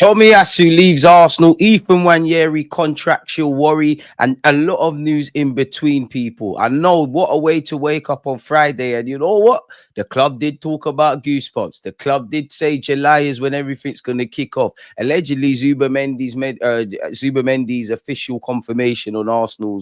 Tomiyasu leaves Arsenal. Ethan Nwaneri contractual worry, and a lot of news in between, people. I know, what a way to wake up on Friday. And you know what? The club did talk about goosebumps. The club did say July is when everything's going to kick off. Allegedly, Zubermendi's official confirmation on Arsenal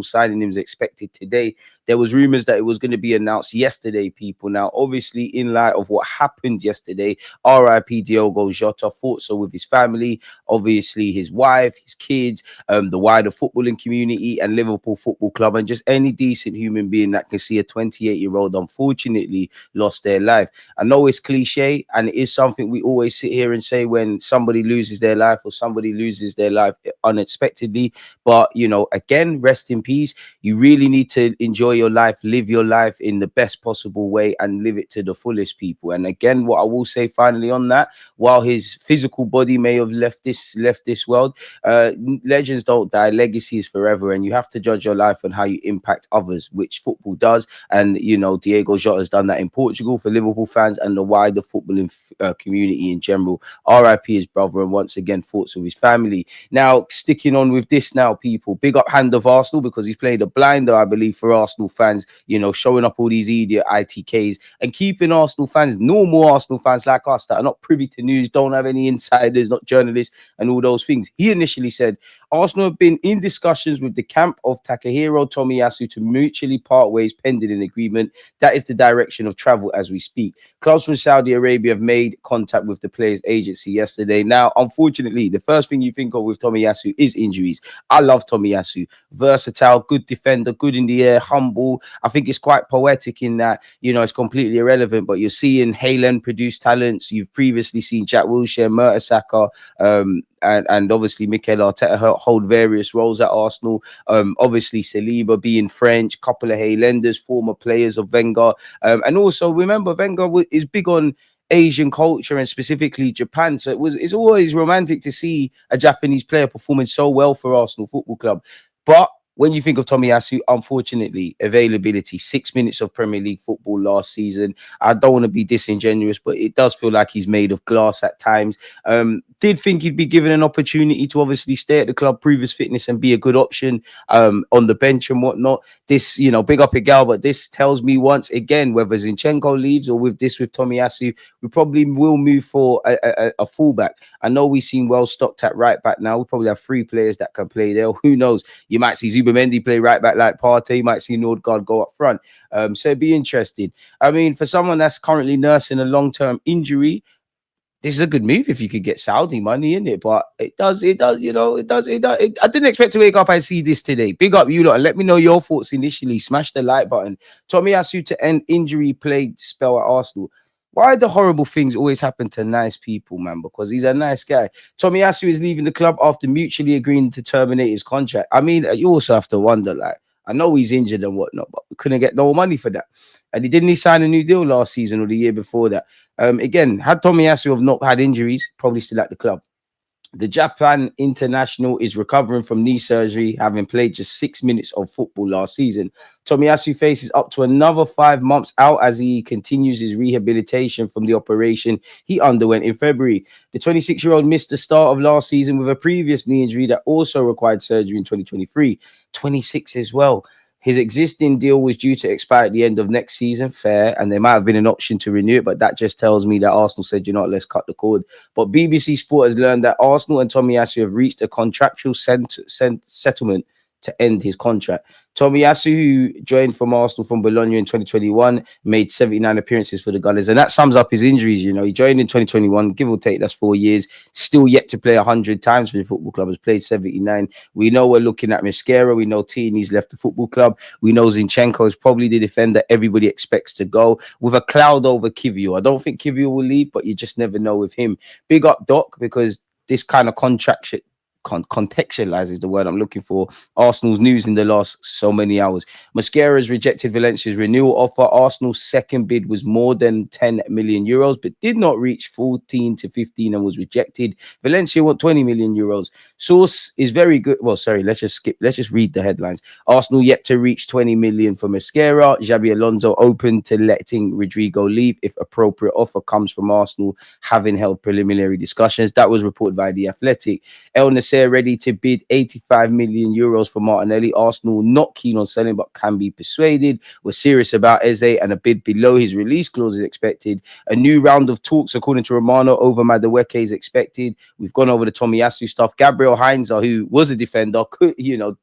signing him is expected today. There was rumors that it was going to be announced yesterday, people. Now, obviously, in light of what happened yesterday, RIP Diogo Jota, thoughts with his family, obviously his wife, his kids, the wider footballing community and Liverpool Football Club, and just any decent human being that can see a 28-year-old unfortunately lost their life. I know it's cliche, and it is something we always sit here and say when somebody loses their life or somebody loses their life unexpectedly, but you know, again, rest in peace. You really need to enjoy your life, live your life in the best possible way, and live it to the fullest, people. And again, what I will say finally on that, while his physical body may have left this world, legends don't die, legacy is forever, and you have to judge your life on how you impact others, which football does. And you know, Diego Jota has done that in Portugal for Liverpool fans and the wider footballing community in general. RIP his brother, and once again, thoughts of his family. Now, sticking on with this now, people, big up hand of Arsenal, because he's played a blinder, I believe, for Arsenal fans, you know, showing up all these idiot ITKs and keeping Arsenal fans, normal Arsenal fans like us that are not privy to news, don't have any insiders, not journalists and all those things. He initially said Arsenal have been in discussions with the camp of Takehiro Tomiyasu to mutually part ways pending an agreement. That is the direction of travel as we speak. Clubs from Saudi Arabia have made contact with the players' agency yesterday. Now, unfortunately, the first thing you think of with Tomiyasu is injuries. I love Tomiyasu. Versatile, good defender, good in the air, humble. I think it's quite poetic in that, you know, it's completely irrelevant, but you're seeing Haaland produce talents. You've previously seen Jack Wilshere, Mertesacker, and obviously Mikel Arteta hold various roles at Arsenal. Obviously Saliba being French, couple of Haalanders, former players of Wenger. And also remember, Wenger is big on Asian culture and specifically Japan. So it's always romantic to see a Japanese player performing so well for Arsenal Football Club. But when you think of Tomiyasu, unfortunately, availability, 6 minutes of Premier League football last season. I don't want to be disingenuous, but it does feel like he's made of glass at times. Did think he'd be given an opportunity to obviously stay at the club, prove his fitness and be a good option on the bench and whatnot. This, you know, big up Igal, but this tells me once again, whether Zinchenko leaves or with Tomiyasu, we probably will move for a fullback. I know we've seen well stocked at right back now. We probably have 3 players that can play there. Who knows? You might see Zubermendi play right back like Partey. You might see Nordgaard go up front. So it'd be interesting. I mean, for someone that's currently nursing a long-term injury, this is a good move if you could get Saudi money in it, but it does, I didn't expect to wake up and see this today. Big up you lot, and let me know your thoughts initially. Smash the like button. Tomiyasu to end injury-plagued spell at Arsenal. Why do horrible things always happen to nice people, man? Because he's a nice guy. Tomiyasu is leaving the club after mutually agreeing to terminate his contract. I mean, you also have to wonder, like, I know he's injured and whatnot, but we couldn't get no money for that. And he sign a new deal last season or the year before that. Again, had Tomiyasu have not had injuries, probably still at the club. The Japan international is recovering from knee surgery, having played just 6 minutes of football last season. Tomiyasu faces up to another 5 months out as he continues his rehabilitation from the operation he underwent in February. The 26-year-old missed the start of last season with a previous knee injury that also required surgery in 2023. 26 as well. His existing deal was due to expire at the end of next season, fair, and there might have been an option to renew it, but that just tells me that Arsenal said, you know what, let's cut the cord. But BBC Sport has learned that Arsenal and Tomiyasu have reached a contractual settlement to end his contract. Tomiyasu, who joined from Arsenal from Bologna in 2021, made 79 appearances for the Gunners, and that sums up his injuries. You know, he joined in 2021, give or take, that's 4 years. Still yet to play 100 times for the football club, has played 79. We know we're looking at Mosquera. We know Tierney's left the football club. We know Zinchenko is probably the defender everybody expects to go, with a cloud over Kivior. I don't think Kivior will leave, but you just never know with him. Big up Doc, because this kind of contract contextualize is the word I'm looking for. Arsenal's news in the last so many hours. Mascara's rejected Valencia's renewal offer. Arsenal's second bid was more than 10 million euros, but did not reach 14 to 15 and was rejected. Valencia want 20 million euros. Source is very good. Well, sorry, let's just skip. Let's just read the headlines. Arsenal yet to reach 20 million for Mascara. Xabi Alonso open to letting Rodrigo leave if appropriate offer comes from Arsenal, having held preliminary discussions. That was reported by The Athletic. El Nasser ready to bid 85 million euros for Martinelli. Arsenal not keen on selling, but can be persuaded. We're serious about Eze, and a bid below his release clause is expected. A new round of talks, according to Romano, over Madueke is expected. We've gone over the Tomiyasu stuff. Gabriel Heinzer, who was a defender,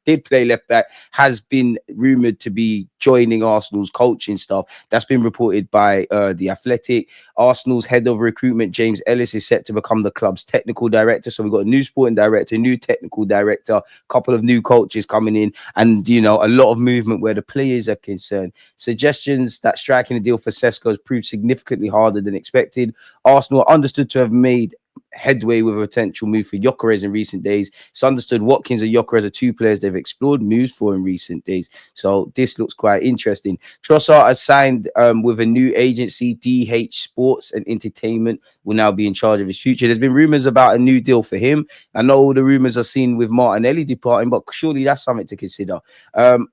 did play left back, has been rumored to be joining Arsenal's coaching staff. That's been reported by The Athletic. Arsenal's head of recruitment, James Ellis, is set to become the club's technical director. So we've got a new sporting director, new technical director, a couple of new coaches coming in, and a lot of movement where the players are concerned. Suggestions that striking a deal for Sesko has proved significantly harder than expected. Arsenal are understood to have made headway with a potential move for Gyökeres in recent days. It's understood Watkins and Gyökeres are two players they've explored moves for in recent days. So this looks quite interesting. Trossard has signed with a new agency, DH Sports and Entertainment, will now be in charge of his future. There's been rumours about a new deal for him. I know all the rumours are seen with Martinelli departing, but surely that's something to consider.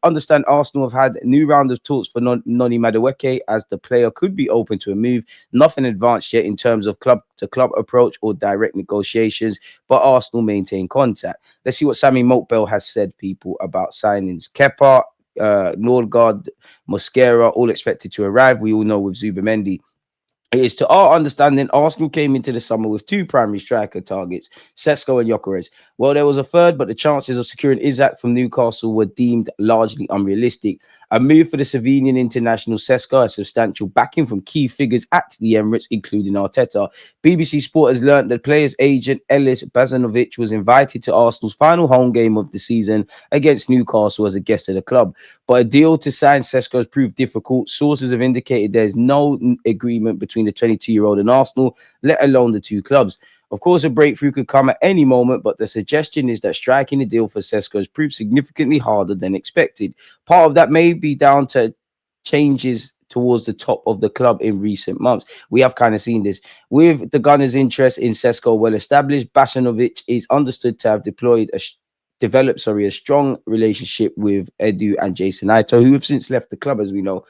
Understand Arsenal have had a new round of talks for Noni Madueke, as the player could be open to a move. Nothing advanced yet in terms of club-to-club approach or direct negotiations, but Arsenal maintain contact. Let's see what Sami Mokbel has said, people, about signings. Kepa, Nordgaard, Mosquera, all expected to arrive. We all know with Zubimendi. It is to our understanding, Arsenal came into the summer with two primary striker targets, Sesko and Gyökeres. Well, there was a third, but the chances of securing Isak from Newcastle were deemed largely unrealistic. A move for the Slovenian international Sesko has substantial backing from key figures at the Emirates, including Arteta. BBC Sport has learned that players' agent Ellis Bazanovic was invited to Arsenal's final home game of the season against Newcastle as a guest of the club. But a deal to sign Sesko has proved difficult. Sources have indicated there is no agreement between the 22-year-old and Arsenal, let alone the two clubs. Of course, a breakthrough could come at any moment, but the suggestion is that striking a deal for Sesko has proved significantly harder than expected. Part of that may be down to changes towards the top of the club in recent months. We have kind of seen this. With the Gunners' interest in Sesko well established, Basanovic is understood to have developed a strong relationship with Edu and Jason Ito, who have since left the club, as we know.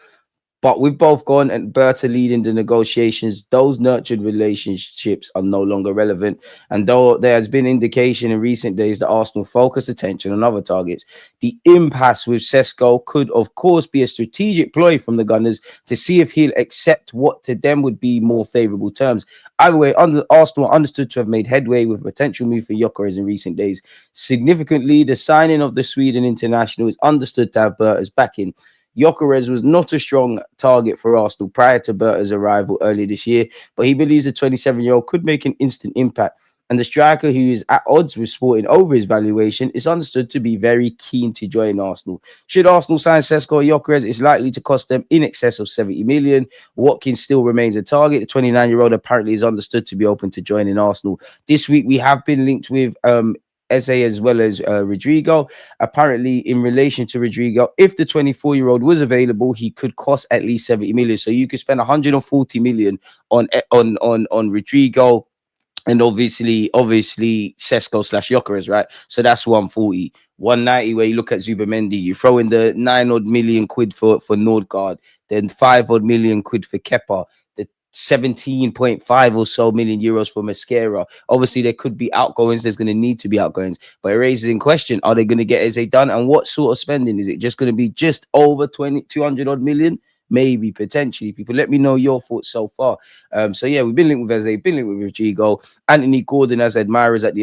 But with both gone and Berta leading the negotiations, those nurtured relationships are no longer relevant. And though there has been indication in recent days that Arsenal focused attention on other targets, the impasse with Sesko could, of course, be a strategic ploy from the Gunners to see if he'll accept what to them would be more favourable terms. Either way, Arsenal are understood to have made headway with a potential move for Gyökeres in recent days. Significantly, the signing of the Sweden international is understood to have Berta's backing. Gyökeres was not a strong target for Arsenal prior to Berta's arrival earlier this year, but he believes the 27-year-old could make an instant impact. And the striker, who is at odds with Sporting over his valuation, is understood to be very keen to join Arsenal. Should Arsenal sign Sesko or Gyökeres, it's likely to cost them in excess of 70 million. Watkins still remains a target. The 29-year-old apparently is understood to be open to joining Arsenal. This week, we have been linked with Eze as well as Rodrigo. Apparently, in relation to Rodrigo, if the 24-year-old was available, he could cost at least 70 million. So you could spend 140 million on Rodrigo, and obviously Sesko / Gyökeres, right? So that's 140. 190, where you look at Zubimendi, you throw in the 9 million quid for Nordgaard, then 5 million quid for Kepa, the 17.5 or so million euros for Mascara. Obviously, there could be outgoings. There's going to need to be outgoings. But it raises in question, are they going to get Eze done? And what sort of spending? Is it just going to be just over 200 odd million? Maybe, potentially. People, let me know your thoughts so far. So yeah, we've been linked with Eze, been linked with Rodrigo. Anthony Gordon has admirers at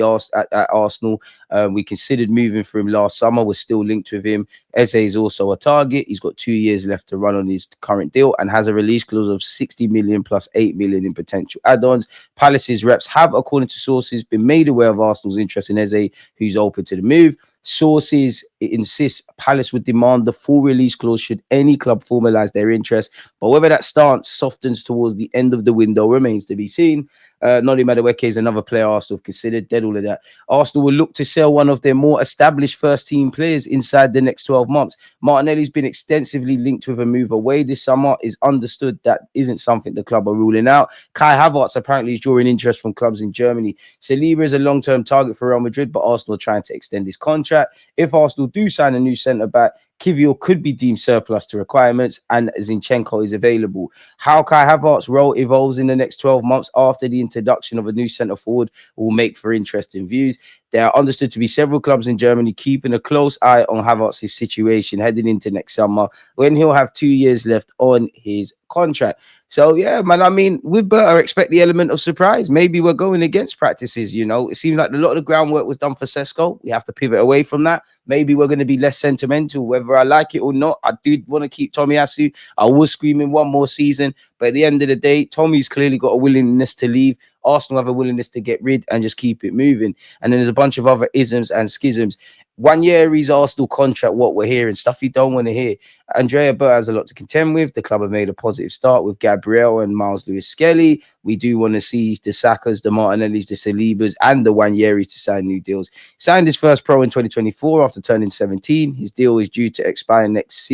Arsenal. We considered moving for him last summer. We're still linked with him. Eze is also a target. He's got 2 years left to run on his current deal and has a release clause of 60 million plus 8 million in potential add-ons. Palace's reps have, according to sources, been made aware of Arsenal's interest in Eze, who's open to the move. Sources insist Palace would demand the full release clause should any club formalize their interest, but whether that stance softens towards the end of the window remains to be seen. Noni Madueke is another player Arsenal have considered. Dead all of that. Arsenal will look to sell one of their more established first team players inside the next 12 months. Martinelli's been extensively linked with a move away this summer. Is understood that isn't something the club are ruling out. Kai Havertz apparently is drawing interest from clubs in Germany. Saliba is a long-term target for Real Madrid, but Arsenal are trying to extend his contract. If Arsenal do sign a new centre-back, Kivior could be deemed surplus to requirements, and Zinchenko is available. How Kai Havertz's role evolves in the next 12 months after the introduction of a new centre forward will make for interesting views. There are understood to be several clubs in Germany keeping a close eye on Havertz's situation heading into next summer when he'll have 2 years left on his contract. So, yeah, man, I mean, with Bert, I expect the element of surprise. Maybe we're going against practices, you know. It seems like a lot of the groundwork was done for Sesko. We have to pivot away from that. Maybe we're going to be less sentimental, whether I like it or not. I did want to keep Tomiyasu. I was screaming one more season. But at the end of the day, Tommy's clearly got a willingness to leave. Arsenal have a willingness to get rid and just keep it moving. And then there's a bunch of other isms and schisms. 1 year's Arsenal contract, what we're hearing, stuff you don't want to hear. Andrea Burt has a lot to contend with. The club have made a positive start with Gabriel and Miles Lewis-Skelly. We do want to see the Sakas, the Martinellis, the Salibas, and the Nwaneris to sign new deals. Signed his first pro in 2024 after turning 17. His deal is due to expire next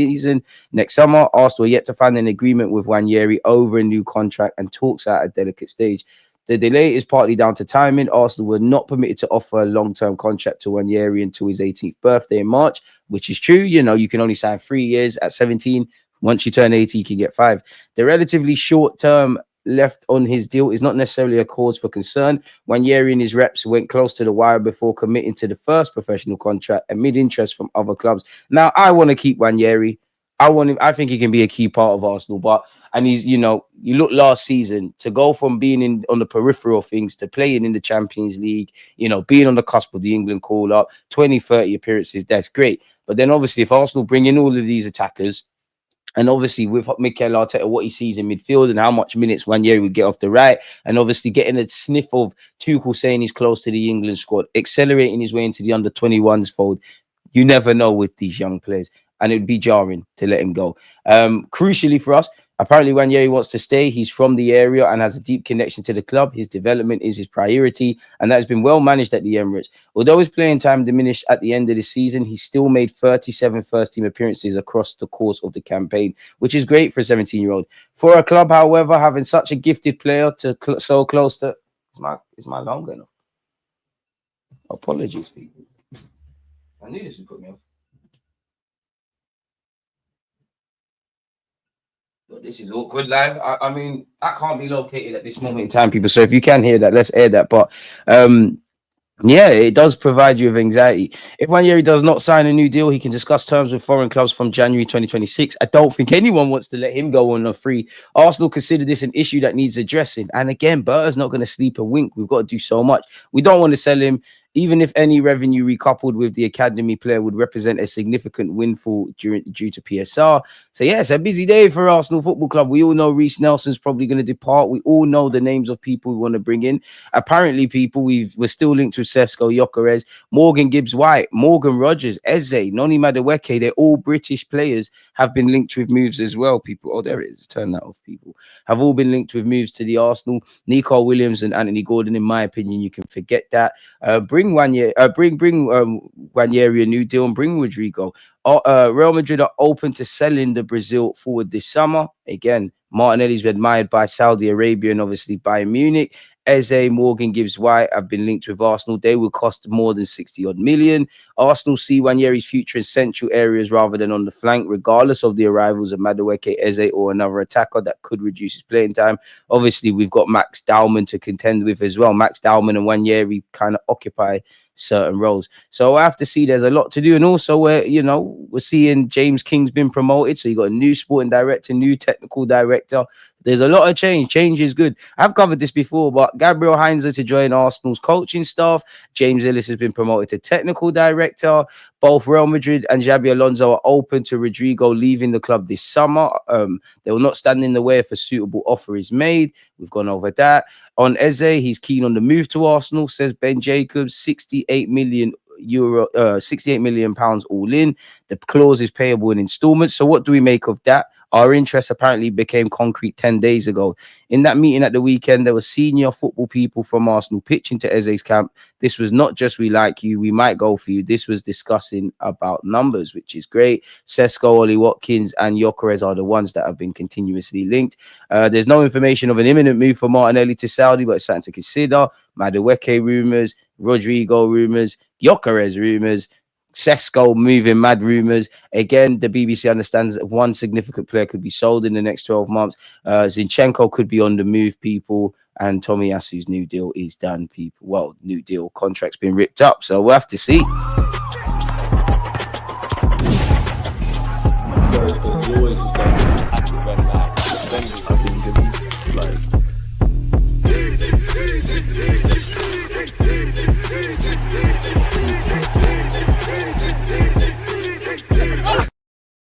summer. Arsenal are yet to find an agreement with Nwaneri over a new contract, and talks are at a delicate stage. The delay is partly down to timing. Arsenal were not permitted to offer a long-term contract to Nwaneri until his 18th birthday in March, which is true. You know, you can only sign 3 years at 17. Once you turn 80, you can get 5. The relatively short term left on his deal is not necessarily a cause for concern. Nwaneri and his reps went close to the wire before committing to the first professional contract amid interest from other clubs. Now, I want to keep Nwaneri. I want him. I think he can be a key part of Arsenal, but he's, you know, you look last season to go from being in on the peripheral of things to playing in the Champions League, you know, being on the cusp of the England call up, 20, 30 appearances, that's great. But then obviously if Arsenal bring in all of these attackers, and obviously with Mikel Arteta, what he sees in midfield and how much minutes Nwaneri would get off the right, and obviously getting a sniff of Tuchel saying he's close to the England squad, accelerating his way into the under-21s fold, you never know with these young players. And it would be jarring to let him go. Crucially for us, apparently Nwaneri wants to stay. He's from the area and has a deep connection to the club. His development is his priority, and that has been well managed at the Emirates. Although his playing time diminished at the end of the season, he still made 37 first-team appearances across the course of the campaign, which is great for a 17-year-old. For a club, however, having such a gifted player to so close to... Is my long enough? Apologies, people. I knew this would put me off. This is awkward live. I mean, that can't be located at this moment in time, people. So if you can hear that, let's air that. But yeah, it does provide you with anxiety. If Nwaneri does not sign a new deal, he can discuss terms with foreign clubs from January 2026. I don't think anyone wants to let him go on a free. Arsenal consider this an issue that needs addressing. And again, Berta's not going to sleep a wink. We've got to do so much. We don't want to sell him. Even if any revenue recoupled with the academy player would represent a significant windfall due to PSR. So, yeah, it's a busy day for Arsenal Football Club. We all know Reece Nelson's probably going to depart. We all know the names of people we want to bring in. Apparently, people, we're still linked with Sesko, Gyökeres, Morgan Gibbs-White, Morgan Rogers, Eze, Noni Madueke. They're all British players, have been linked with moves as well, people. Oh, there it is. Turn that off, people. Have all been linked with moves to the Arsenal. Nico Williams and Anthony Gordon, in my opinion, you can forget that. Bring Nwaneri a new deal and bring Rodrigo. Real Madrid are open to selling the Brazil forward this summer. Again, Martinelli's been admired by Saudi Arabia and obviously Bayern Munich. Eze, Morgan Gibbs-White have been linked with Arsenal. They will cost more than 60-odd million. Arsenal see Nwaneri's future in central areas rather than on the flank, regardless of the arrivals of Madueke, Eze, or another attacker that could reduce his playing time. Obviously, we've got Max Dowman to contend with as well. Max Dowman and Nwaneri kind of occupy certain roles. So I have to see there's a lot to do. And also we're seeing James King's been promoted. So you got a new sporting director, new technical director. There's a lot of change. Change is good. I've covered this before, but Gabriel Heinze to join Arsenal's coaching staff. James Ellis has been promoted to technical director. Both Real Madrid and Xabi Alonso are open to Rodrigo leaving the club this summer. They will not stand in the way if a suitable offer is made. We've gone over that. On Eze, he's keen on the move to Arsenal, says Ben Jacobs. 68 million 68 million pounds all in. The clause is payable in installments. So what do we make of that? Our interest apparently became concrete 10 days ago. In that meeting at the weekend, there were senior football people from Arsenal pitching to Eze's camp. This was not just we like you, we might go for you. This was discussing about numbers, which is great. Sesko, Ollie Watkins, and Gyökeres are the ones that have been continuously linked. There's no information of an imminent move for Martinelli to Saudi, but it's something to consider. Madueke rumours, Rodrigo rumours, Gyökeres rumours, Sesko moving mad rumours. Again, the BBC understands that one significant player could be sold in the next 12 months. Zinchenko could be on the move, people. And Tomiyasu's new deal is done, people. Well, new deal, contract's been ripped up. So we'll have to see. Like